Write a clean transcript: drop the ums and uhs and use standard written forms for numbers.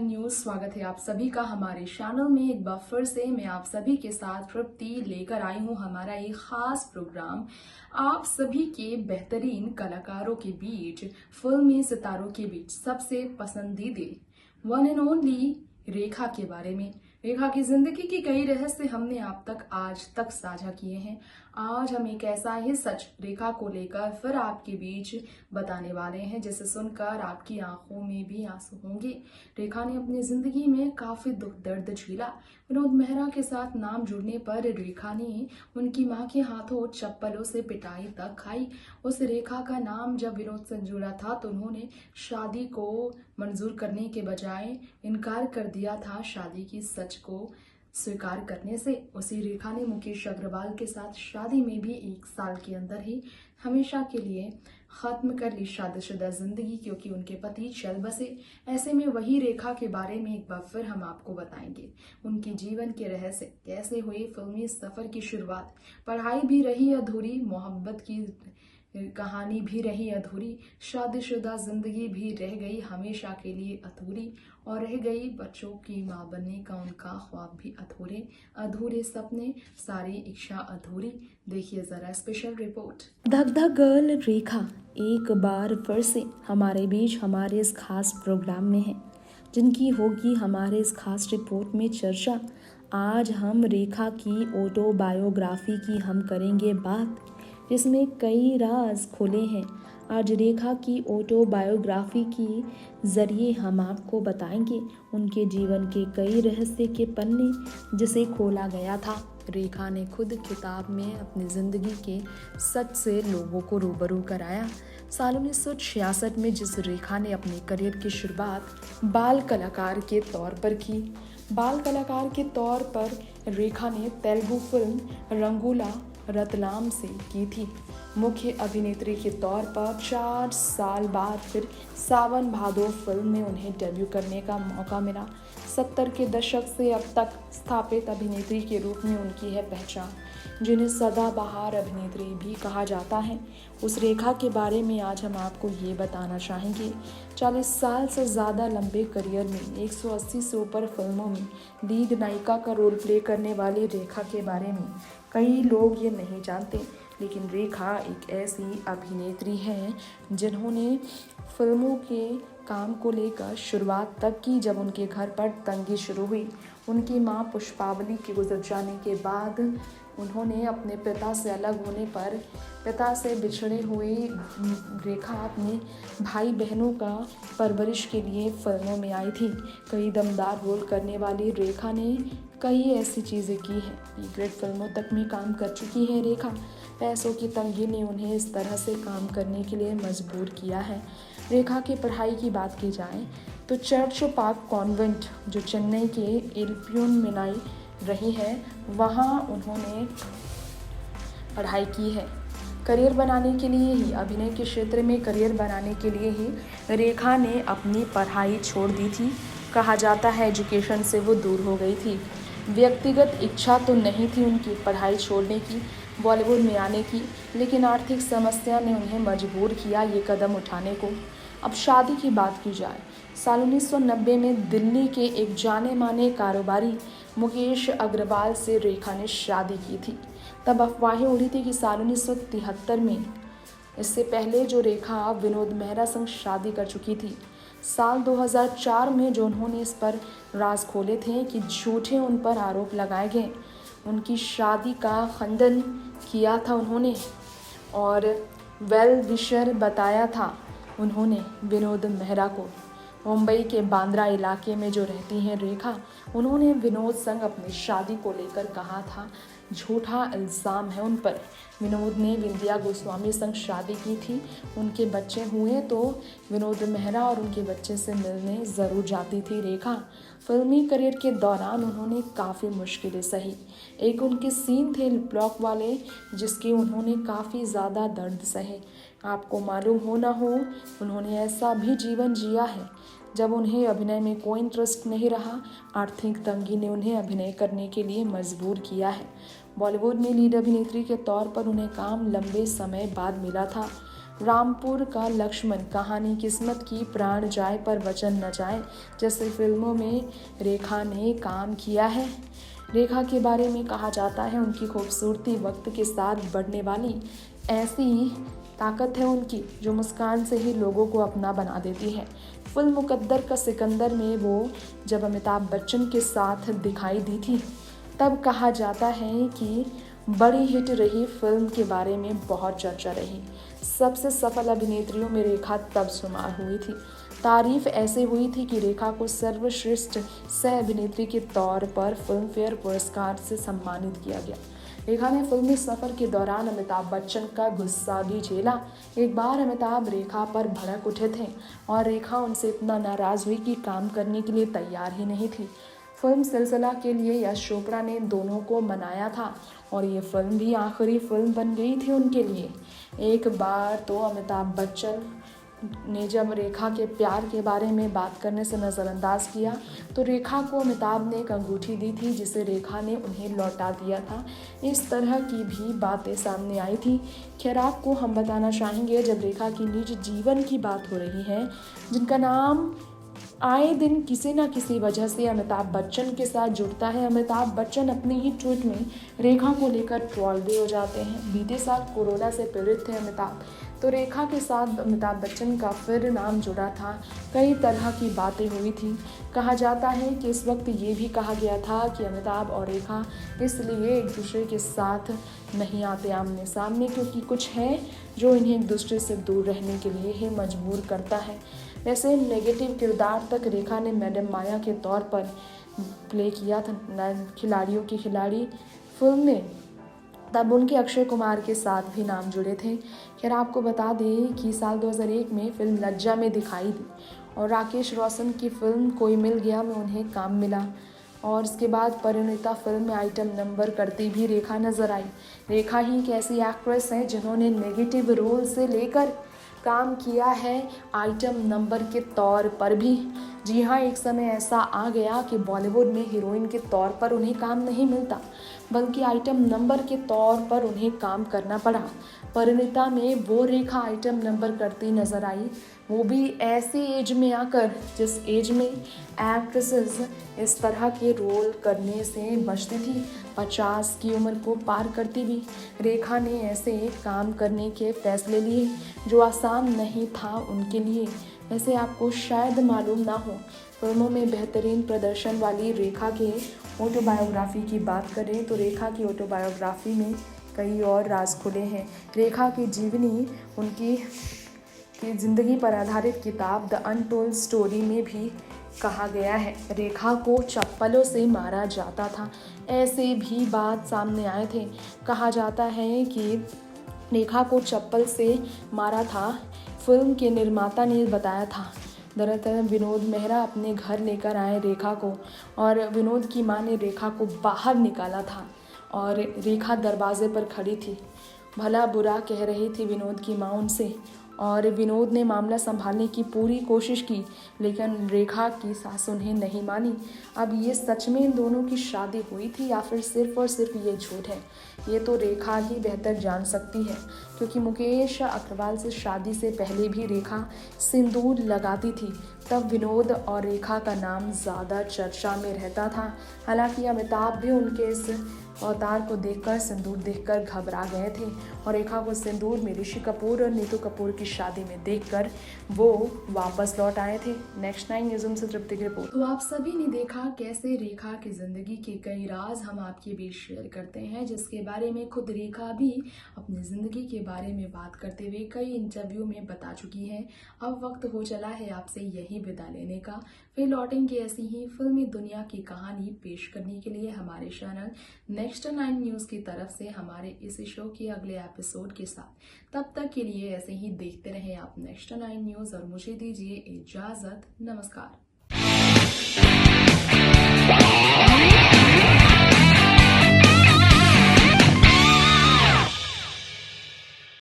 दर्शन news. स्वागत है आप सभी का हमारे चैनल में। एक बार फिर से मैं आप सभी के साथ तृप्ति लेकर आई हूं हमारा एक खास प्रोग्राम। आप सभी के बेहतरीन कलाकारों के बीच, फिल्मी सितारों के बीच सबसे पसंदीदा वन एंड ओनली रेखा के बारे में। रेखा की जिंदगी की कई रहस्य हमने आप तक आज तक साझा किए हैं। आज हम एक ऐसा ही सच रेखा को लेकर फिर आपके बीच बताने वाले हैं जिसे सुनकर आपकी आंखों में भी आंसू होंगे। रेखा ने अपनी जिंदगी में काफी दुख दर्द झेला। विनोद मेहरा के साथ नाम जुड़ने पर रेखा ने उनकी मां के हाथों चप्पलों से पिटाई तक खाई। उस रेखा का नाम जब विनोद से जुड़ा था तो उन्होंने शादी को मंजूर करने के बजाय इनकार कर दिया था शादी की सच को स्वीकार करने से। उसी रेखा ने मुकेश अग्रवाल के साथ शादी में भी 1 साल के अंदर ही हमेशा के लिए खत्म कर ली शादीशुदा जिंदगी, क्योंकि उनके पति चल बसे। ऐसे में वही रेखा के बारे में एक बार फिर हम आपको बताएंगे। उनके जीवन के रहस्य, कैसे हुई फिल्मी सफर की शुरुआत, पढ़ाई भी रही अधूरी, मोहब्बत की कहानी भी रही अधूरी, शादीशुदा जिंदगी भी रह गई हमेशा के लिए अधूरी, और रह गई बच्चों की मां बनने का उनका ख्वाब भी अधूरे। अधूरे सपने, सारी इच्छा अधूरी। देखिए जरा स्पेशल रिपोर्ट। धक धक गर्ल रेखा एक बार फिर से हमारे बीच हमारे इस खास प्रोग्राम में है, जिनकी होगी हमारे इस खास रिपोर्ट में चर्चा। आज हम रेखा की ऑटोबायोग्राफी की हम करेंगे बात, जिसमें कई राज खुले हैं। आज रेखा की ऑटोबायोग्राफी की ज़रिए हम आपको बताएंगे उनके जीवन के कई रहस्य के पन्ने, जिसे खोला गया था। रेखा ने खुद किताब में अपनी ज़िंदगी के सच से लोगों को रूबरू कराया। साल 1966 में जिस रेखा ने अपने करियर की शुरुआत बाल कलाकार के तौर पर की। बाल कलाकार के तौर पर रेखा ने तेलुगु फिल्म रंगूला रतलाम से की थी। मुख्य अभिनेत्री के तौर पर 4 साल बाद फिर सावन भादो फिल्म में उन्हें डेब्यू करने का मौका मिला। 70 के दशक से अब तक स्थापित अभिनेत्री के रूप में उनकी है पहचान, जिन्हें सदाबहार अभिनेत्री भी कहा जाता है। उस रेखा के बारे में आज हम आपको ये बताना चाहेंगे। 40 साल से ज़्यादा लंबे करियर में 180 से ऊपर फिल्मों में लीड नायिका का रोल प्ले करने वाली रेखा के बारे में कई लोग ये नहीं जानते, लेकिन रेखा एक ऐसी अभिनेत्री हैं जिन्होंने फिल्मों के काम को लेकर शुरुआत तब की जब उनके घर पर तंगी शुरू हुई। उनकी मां पुष्पावली के गुजर जाने के बाद उन्होंने अपने पिता से अलग होने पर, पिता से बिछड़े हुए रेखा अपने भाई बहनों का परवरिश के लिए फिल्मों में आई थी। कई दमदार रोल करने वाली रेखा ने कई ऐसी चीज़ें की हैं। बी ग्रेड फिल्मों तक में काम कर चुकी है रेखा। पैसों की तंगी ने उन्हें इस तरह से काम करने के लिए मजबूर किया है। रेखा की पढ़ाई की बात की जाए तो चर्च पार्क कॉन्वेंट, जो चेन्नई के एल्पियन मिनाई रही है, वहाँ उन्होंने पढ़ाई की है। करियर बनाने के लिए ही, अभिनय के क्षेत्र में करियर बनाने के लिए ही रेखा ने अपनी पढ़ाई छोड़ दी थी। कहा जाता है एजुकेशन से वो दूर हो गई थी। व्यक्तिगत इच्छा तो नहीं थी उनकी पढ़ाई छोड़ने की, बॉलीवुड में आने की, लेकिन आर्थिक समस्या ने उन्हें मजबूर किया ये कदम उठाने को। अब शादी की बात की जाए, साल 1990 में दिल्ली के एक जाने माने कारोबारी मुकेश अग्रवाल से रेखा ने शादी की थी। तब अफवाहें उड़ी थी कि साल 1973 में, इससे पहले जो रेखा विनोद मेहरा संग शादी कर चुकी थी। साल 2004 में जो उन्होंने इस पर राज खोले थे कि झूठे उन पर आरोप लगाए गए, उनकी शादी का खंडन किया था उन्होंने, और वेल विशर बताया था उन्होंने विनोद मेहरा को। मुंबई के बांद्रा इलाके में जो रहती हैं रेखा, उन्होंने विनोद संग अपनी शादी को लेकर कहा था झूठा इल्ज़ाम है उन पर। विनोद ने विंध्या गोस्वामी संग शादी की थी। उनके बच्चे हुए तो विनोद मेहरा और उनके बच्चे से मिलने ज़रूर जाती थी रेखा। फिल्मी करियर के दौरान उन्होंने काफ़ी मुश्किलें सही। एक उनके सीन थे ब्लॉक वाले, जिसके उन्होंने काफ़ी ज़्यादा दर्द सहे। आपको मालूम हो ना हो, उन्होंने ऐसा भी जीवन जिया है जब उन्हें अभिनय में कोई इंटरेस्ट नहीं रहा। आर्थिक तंगी ने उन्हें अभिनय करने के लिए मजबूर किया है। बॉलीवुड में लीड अभिनेत्री के तौर पर उन्हें काम लंबे समय बाद मिला था। रामपुर का लक्ष्मण, कहानी किस्मत की, प्राण जाए पर वचन न जाए जैसे फिल्मों में रेखा ने काम किया है। रेखा के बारे में कहा जाता है उनकी खूबसूरती वक्त के साथ बढ़ने वाली ऐसी ताकत है उनकी जो मुस्कान से ही लोगों को अपना बना देती है। फिल्म मुकद्दर का सिकंदर में वो जब अमिताभ बच्चन के साथ दिखाई दी थी तब कहा जाता है कि बड़ी हिट रही। फिल्म के बारे में बहुत चर्चा रही। सबसे सफल अभिनेत्रियों में रेखा तब शुमार हुई थी। तारीफ ऐसे हुई थी कि रेखा को सर्वश्रेष्ठ सह अभिनेत्री के तौर पर फिल्म फेयर पुरस्कार से सम्मानित किया गया। रेखा ने फिल्मी सफर के दौरान अमिताभ बच्चन का गुस्सा भी झेला। एक बार अमिताभ रेखा पर भड़क उठे थे और रेखा उनसे इतना नाराज हुई कि काम करने के लिए तैयार ही नहीं थी। फिल्म सिलसिला के लिए यश चोपड़ा ने दोनों को मनाया था और ये फिल्म भी आखिरी फिल्म बन गई थी उनके लिए। एक बार तो अमिताभ बच्चन ने जब रेखा के प्यार के बारे में बात करने से नज़रअंदाज किया तो रेखा को अमिताभ ने एक अंगूठी दी थी जिसे रेखा ने उन्हें लौटा दिया था। इस तरह की भी बातें सामने आई थी। खैर, आपको हम बताना चाहेंगे जब रेखा की निजी जीवन की बात हो रही है, जिनका नाम आए दिन किसी न किसी वजह से अमिताभ बच्चन के साथ जुड़ता है। अमिताभ बच्चन अपने ही ट्वीट में रेखा को लेकर ट्रोल भी हो जाते हैं। बीते साल कोरोना से पीड़ित थे अमिताभ, तो रेखा के साथ अमिताभ बच्चन का फिर नाम जुड़ा था। कई तरह की बातें हुई थी। कहा जाता है कि इस वक्त ये भी कहा गया था कि अमिताभ और रेखा इसलिए एक दूसरे के साथ नहीं आते आमने सामने क्योंकि कुछ है जो इन्हें एक दूसरे से दूर रहने के लिए ही मजबूर करता है। वैसे नेगेटिव किरदार तक रेखा ने मैडम माया के तौर पर प्ले किया था, खिलाड़ियों की खिलाड़ी फिल्म में। तब उनके अक्षय कुमार के साथ भी नाम जुड़े थे। खैर, आपको बता दें कि साल 2001 में फिल्म लज्जा में दिखाई दी और राकेश रोशन की फिल्म कोई मिल गया में उन्हें काम मिला और इसके बाद परिणीता फिल्म में आइटम नंबर करती भी रेखा नजर आई। रेखा ही एक ऐसी एक्ट्रेस हैं जिन्होंने नेगेटिव रोल से लेकर काम किया है आइटम नंबर के तौर पर भी। जी हाँ, एक समय ऐसा आ गया कि बॉलीवुड में हीरोइन के तौर पर उन्हें काम नहीं मिलता बल्कि आइटम नंबर के तौर पर उन्हें काम करना पड़ा। परिणीता में वो रेखा आइटम नंबर करती नजर आई, वो भी ऐसी एज में आकर जिस एज में एक्ट्रेसेस इस तरह के रोल करने से बचती थी। 50 की उम्र को पार करती भी रेखा ने ऐसे काम करने के फैसले लिए जो आसान नहीं था उनके लिए। वैसे आपको शायद मालूम ना हो, फिल्मों में बेहतरीन प्रदर्शन वाली रेखा के ऑटोबायोग्राफी की बात करें तो रेखा की ऑटोबायोग्राफी में कई और राज खुले हैं। रेखा की जीवनी उनकी ज़िंदगी पर आधारित किताब द अनटोल्ड स्टोरी में भी कहा गया है रेखा को चप्पलों से मारा जाता था। ऐसे भी बात सामने आए थे। कहा जाता है कि रेखा को चप्पल से मारा था, फिल्म के निर्माता ने बताया था। दरअसल विनोद मेहरा अपने घर लेकर आए रेखा को और विनोद की मां ने रेखा को बाहर निकाला था और रेखा दरवाजे पर खड़ी थी। भला बुरा कह रही थी विनोद की मां उनसे और विनोद ने मामला संभालने की पूरी कोशिश की लेकिन रेखा की सास उन्हें नहीं मानी। अब ये सच में इन दोनों की शादी हुई थी या फिर सिर्फ और सिर्फ ये झूठ है, ये तो रेखा ही बेहतर जान सकती है क्योंकि मुकेश अग्रवाल से शादी से पहले भी रेखा सिंदूर लगाती थी। तब विनोद और रेखा का नाम ज़्यादा चर्चा में रहता था। हालांकि अमिताभ भी उनके इस अवतार को देखकर सिंदूर देखकर घबरा गए थे और रेखा को सिंदूर में ऋषि कपूर और नीतू कपूर की शादी में देखकर वो वापस लौट आए थे। नेक्स्ट 9 न्यूज़ से तृप्ति की रिपोर्ट। तो आप सभी ने देखा कैसे रेखा की जिंदगी के कई राज हम आपके बीच शेयर करते हैं, जिसके बारे में खुद रेखा भी अपनी जिंदगी के बारे में बात करते हुए कई इंटरव्यू में बता चुकी है। अब वक्त हो चला है आपसे यही विदा लेने का। फिर लौटेंगे ऐसी ही फिल्मी दुनिया की कहानी पेश करने के लिए हमारे चैनल नेक्स्ट 9 न्यूज़ की तरफ से हमारे इस शो के अगले एपिसोड के साथ। तब तक के लिए ऐसे ही देखते रहें आप नेक्स्ट 9 न्यूज़ और मुझे दीजिए इजाजत। नमस्कार।